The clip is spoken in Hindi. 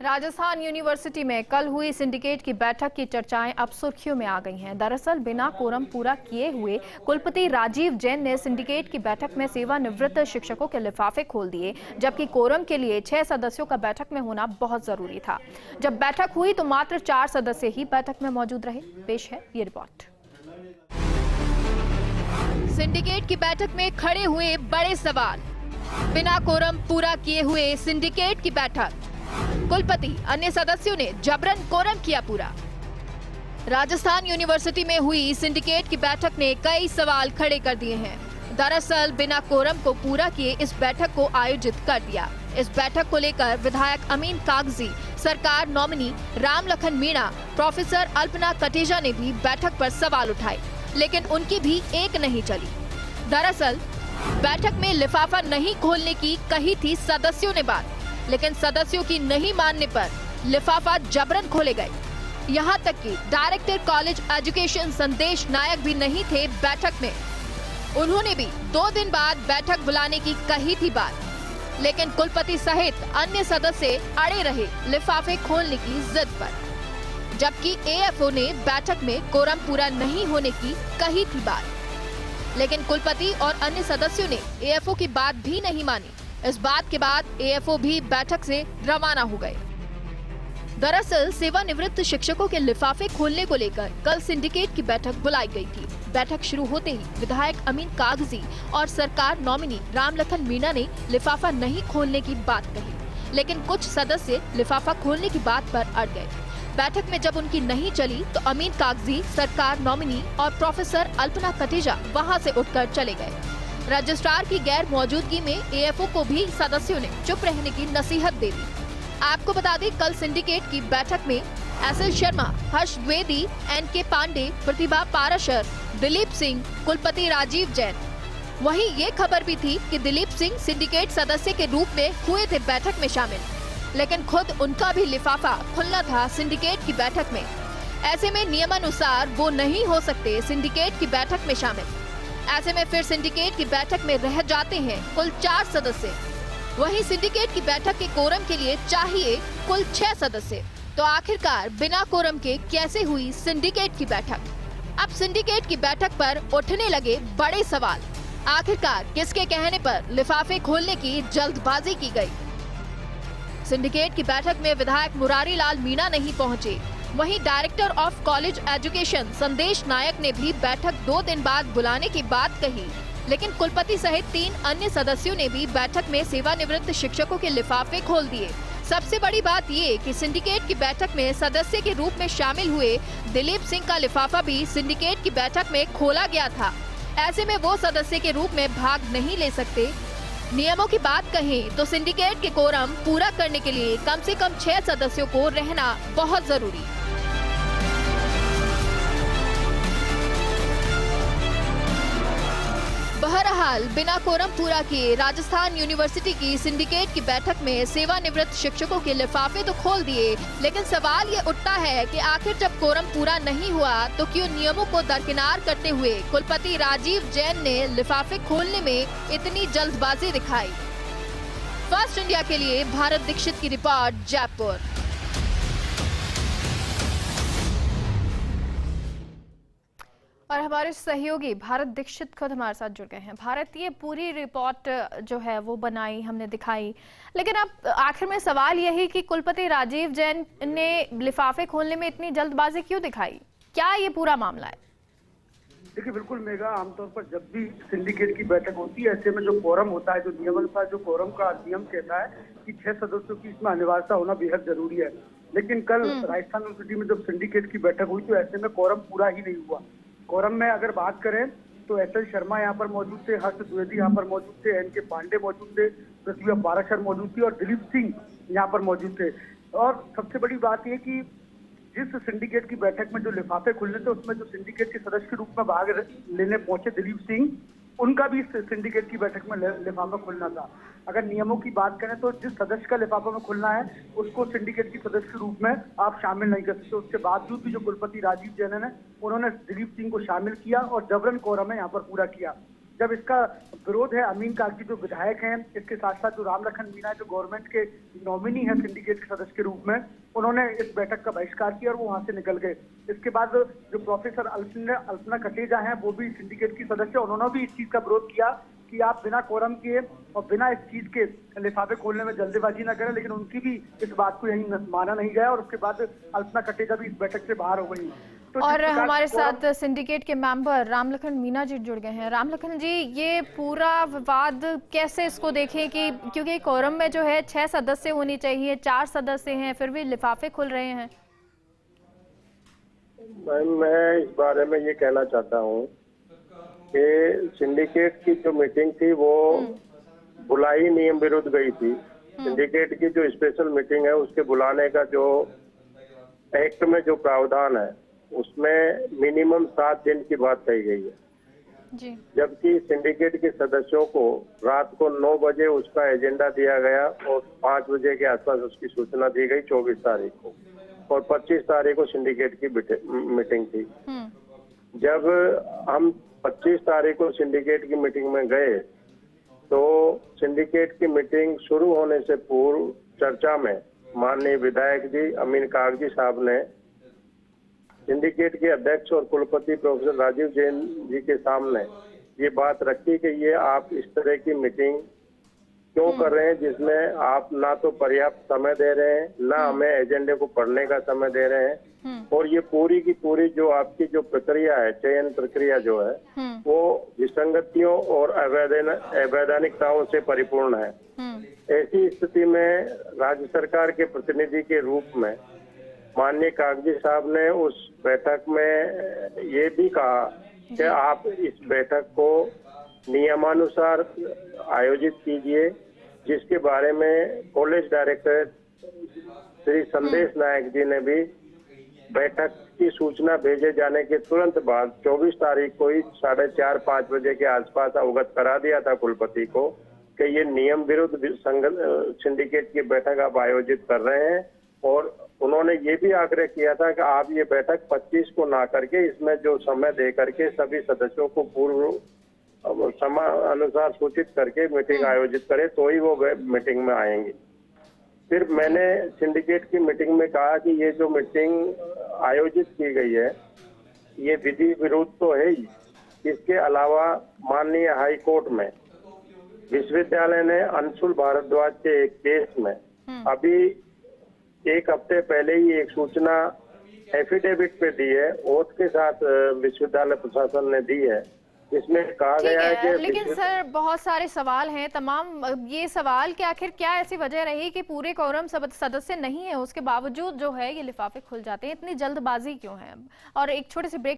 राजस्थान यूनिवर्सिटी में कल हुई सिंडिकेट की बैठक की चर्चाएं अब सुर्खियों में आ गई हैं। दरअसल बिना कोरम पूरा किए हुए कुलपति राजीव जैन ने सिंडिकेट की बैठक में सेवानिवृत्त शिक्षकों के लिफाफे खोल दिए, जबकि कोरम के लिए 6 सदस्यों का बैठक में होना बहुत जरूरी था। जब बैठक हुई तो मात्र 4 सदस्य ही बैठक में मौजूद रहे। पेश है ये रिपोर्ट। सिंडिकेट की बैठक में खड़े हुए बड़े सवाल। बिना कोरम पूरा किए हुए सिंडिकेट की बैठक, कुलपति अन्य सदस्यों ने जबरन कोरम किया पूरा। राजस्थान यूनिवर्सिटी में हुई सिंडिकेट की बैठक ने कई सवाल खड़े कर दिए हैं। दरअसल बिना कोरम को पूरा किए इस बैठक को आयोजित कर दिया। इस बैठक को लेकर विधायक अमीन कागजी, सरकार नॉमिनी रामलखन मीणा, प्रोफेसर अल्पना कटेजा ने भी बैठक पर सवाल उठाए, लेकिन उनकी भी एक नहीं चली। दरअसल बैठक में लिफाफा नहीं खोलने की कही थी सदस्यों ने बात, लेकिन सदस्यों की नहीं मानने पर लिफाफा जबरन खोले गए। यहां तक कि डायरेक्टर कॉलेज एजुकेशन संदेश नायक भी नहीं थे बैठक में। उन्होंने भी 2 दिन बाद बैठक बुलाने की कही थी बात, लेकिन कुलपति सहित अन्य सदस्य अड़े रहे लिफाफे खोलने की जिद पर। जबकि एएफओ ने बैठक में कोरम पूरा नहीं होने की कही थी बात, लेकिन कुलपति और अन्य सदस्यों ने एएफओ की बात भी नहीं मानी। इस बात के बाद एएफओ भी बैठक से रवाना हो गए। दरअसल सेवानिवृत्त शिक्षकों के लिफाफे खोलने को लेकर कल सिंडिकेट की बैठक बुलाई गई थी। बैठक शुरू होते ही विधायक अमीन कागजी और सरकार नॉमिनी रामलखन मीणा ने लिफाफा नहीं खोलने की बात कही, लेकिन कुछ सदस्य लिफाफा खोलने की बात पर अड़ गए। बैठक में जब उनकी नहीं चली तो अमीन कागजी, सरकार नॉमिनी और प्रोफेसर अल्पना कटेजा वहां से उठकर चले गए। रजिस्ट्रार की गैर मौजूदगी में एएफओ को भी सदस्यों ने चुप रहने की नसीहत दे दी। आपको बता दें, कल सिंडिकेट की बैठक में एसएल शर्मा, हर्ष द्विवेदी, एनके पांडे, प्रतिभा पाराशर, दिलीप सिंह, कुलपति राजीव जैन। वहीं ये खबर भी थी कि दिलीप सिंह सिंडिकेट सदस्य के रूप में हुए थे बैठक में शामिल, लेकिन खुद उनका भी लिफाफा खुलना था सिंडिकेट की बैठक में। ऐसे में नियमानुसार वो नहीं हो सकते सिंडिकेट की बैठक में शामिल। ऐसे में फिर सिंडिकेट की बैठक में रह जाते हैं कुल 4 सदस्य। वहीं सिंडिकेट की बैठक के कोरम के लिए चाहिए कुल 6 सदस्य। तो आखिरकार बिना कोरम के कैसे हुई सिंडिकेट की बैठक? अब सिंडिकेट की बैठक पर उठने लगे बड़े सवाल। आखिरकार किसके कहने पर लिफाफे खोलने की जल्दबाजी की गई? सिंडिकेट की बैठक में विधायक मुरारी लाल मीणा नहीं पहुंचे। वहीं डायरेक्टर ऑफ कॉलेज एजुकेशन संदेश नायक ने भी बैठक 2 दिन बाद बुलाने की बात कही, लेकिन कुलपति सहित 3 अन्य सदस्यों ने भी बैठक में सेवानिवृत्त शिक्षकों के लिफाफे खोल दिए। सबसे बड़ी बात ये कि सिंडिकेट की बैठक में सदस्य के रूप में शामिल हुए दिलीप सिंह का लिफाफा भी सिंडिकेट की बैठक में खोला गया था। ऐसे में वो सदस्य के रूप में भाग नहीं ले सकते। नियमों की बात कहें तो सिंडिकेट के कोरम पूरा करने के लिए कम से कम 6 सदस्यों को रहना बहुत जरूरी। बहरहाल बिना कोरम पूरा किए राजस्थान यूनिवर्सिटी की सिंडिकेट की बैठक में सेवानिवृत्त शिक्षकों के लिफाफे तो खोल दिए, लेकिन सवाल ये उठता है कि आखिर जब कोरम पूरा नहीं हुआ तो क्यों नियमों को दरकिनार करते हुए कुलपति राजीव जैन ने लिफाफे खोलने में इतनी जल्दबाजी दिखाई? फर्स्ट इंडिया के लिए भारत दीक्षित की रिपोर्ट, जयपुर। और हमारे सहयोगी भारत दीक्षित खुद हमारे साथ जुड़ गए हैं। भारत, ये पूरी रिपोर्ट जो है वो बनाई, हमने दिखाई, लेकिन अब आखिर में सवाल यही कि कुलपति राजीव जैन ने लिफाफे खोलने में इतनी जल्दबाजी क्यों दिखाई? क्या ये पूरा मामला है? देखिए, बिल्कुल मेगा, आमतौर पर जब भी सिंडिकेट की बैठक होती है, ऐसे में जो कोरम होता है, जो नियमानुसार जो कोरम का नियम कहता है कि 6 सदस्यों की इसमें अनिवार्यता होना बेहद जरूरी है। लेकिन कल राजस्थान यूनिवर्सिटी में जब सिंडिकेट की बैठक हुई तो ऐसे में कोरम पूरा ही नहीं हुआ। कोरम में अगर बात करें तो एसएल शर्मा यहाँ पर मौजूद थे, हर्ष द्विवेदी यहाँ पर मौजूद थे, एनके पांडे मौजूद थे, प्रतिभा पाराशर मौजूद थी और दिलीप सिंह यहाँ पर मौजूद थे। और सबसे बड़ी बात यह कि जिस सिंडिकेट की बैठक में जो लिफाफे खुलने थे उसमें जो सिंडिकेट के सदस्य के रूप में भाग लेने पहुंचे दिलीप सिंह, उनका भी सिंडिकेट की बैठक में लिफाफा खुलना था। अगर नियमों की बात करें तो जिस सदस्य का लिफाफा में खुलना है उसको सिंडिकेट की सदस्य के रूप में आप शामिल नहीं कर सकते। उसके बावजूद भी जो कुलपति राजीव जैन है उन्होंने दिलीप सिंह को शामिल किया और जबरन कोरम है यहाँ पर पूरा किया। जब इसका विरोध है अमीन कागजी जो विधायक हैं, इसके साथ साथ जो रामलखन मीणा जो गवर्नमेंट के नॉमिनी है सिंडिकेट के सदस्य के रूप में, उन्होंने इस बैठक का बहिष्कार किया और वो वहां से निकल गए। इसके बाद जो प्रोफेसर अल्पना कटेजा हैं, वो भी सिंडिकेट की सदस्य, उन्होंने भी इस चीज का विरोध किया कि आप बिना कोरम किए और बिना इस चीज के लिफाफे खोलने में जल्दबाजी न करें, लेकिन उनकी भी इस बात को यही माना नहीं गया और उसके बाद अल्पना कटेजा भी इस बैठक से बाहर हो गई। तो और हमारे साथ सिंडिकेट के मेंबर रामलखन मीणा जी जुड़ गए हैं। रामलखन जी, ये पूरा विवाद कैसे इसको देखें कि क्योंकि कोरम में जो है 6 सदस्य होनी चाहिए, 4 सदस्य हैं, फिर भी लिफाफे खुल रहे हैं। मैं इस बारे में ये कहना चाहता हूँ कि सिंडिकेट की जो मीटिंग थी वो बुलाई नियम विरुद्ध गई थी। सिंडिकेट की जो स्पेशल मीटिंग है उसके बुलाने का जो एक्ट में जो प्रावधान है उसमें मिनिमम 7 दिन की बात कही गई है जी। जबकि सिंडिकेट के सदस्यों को रात को 9 बजे उसका एजेंडा दिया गया और 5 बजे के आसपास उसकी सूचना दी गई 24 तारीख को, और 25 तारीख को सिंडिकेट की मीटिंग थी। जब हम 25 तारीख को सिंडिकेट की मीटिंग में गए तो सिंडिकेट की मीटिंग शुरू होने से पूर्व चर्चा में माननीय विधायक जी अमीन कागजी साहब ने सिंडिकेट के अध्यक्ष और कुलपति प्रोफेसर राजीव जैन जी के सामने ये बात रखी कि ये आप इस तरह की मीटिंग क्यों कर रहे हैं जिसमें आप ना तो पर्याप्त समय दे रहे हैं, ना हमें एजेंडे को पढ़ने का समय दे रहे हैं, और ये पूरी की पूरी जो आपकी जो प्रक्रिया है, चयन प्रक्रिया जो है वो विसंगतियों और अवैधानिकताओं से परिपूर्ण है। ऐसी स्थिति में राज्य सरकार के प्रतिनिधि के रूप में माननीय कागजी साहब ने उस बैठक में ये भी कहा कि आप इस बैठक को नियमानुसार आयोजित कीजिए, जिसके बारे में कॉलेज डायरेक्टर श्री संदेश नायक जी ने भी बैठक की सूचना भेजे जाने के तुरंत बाद 24 तारीख को ही 4:30-5 बजे के आसपास अवगत करा दिया था कुलपति को कि ये नियम विरुद्ध सिंडिकेट की बैठक आप आयोजित कर रहे हैं, और उन्होंने ये भी आग्रह किया था कि आप ये बैठक 25 को ना करके इसमें जो समय दे करके सभी सदस्यों को पूर्व समय अनुसार सूचित करके मीटिंग आयोजित करें तो ही वो मीटिंग में आएंगे। फिर मैंने सिंडिकेट की मीटिंग में कहा कि ये जो मीटिंग आयोजित की गई है ये विधि विरुद्ध तो है ही, इसके अलावा माननीय हाई कोर्ट में विश्वविद्यालय ने अंशुल भारद्वाज के एक केस में अभी 1 हफ्ते पहले ही एक सूचना एफिडेविट पे दी है, ओथ के साथ विश्वविद्यालय प्रशासन ने दी है, इसमें कहा गया है कि लेकिन सर बहुत सारे सवाल हैं तमाम। ये सवाल कि आखिर क्या ऐसी वजह रही कि पूरे कोरम सदस्य नहीं है उसके बावजूद जो है ये लिफाफे खुल जाते हैं, इतनी जल्दबाजी क्यों है? और एक छोटे से ब्रेक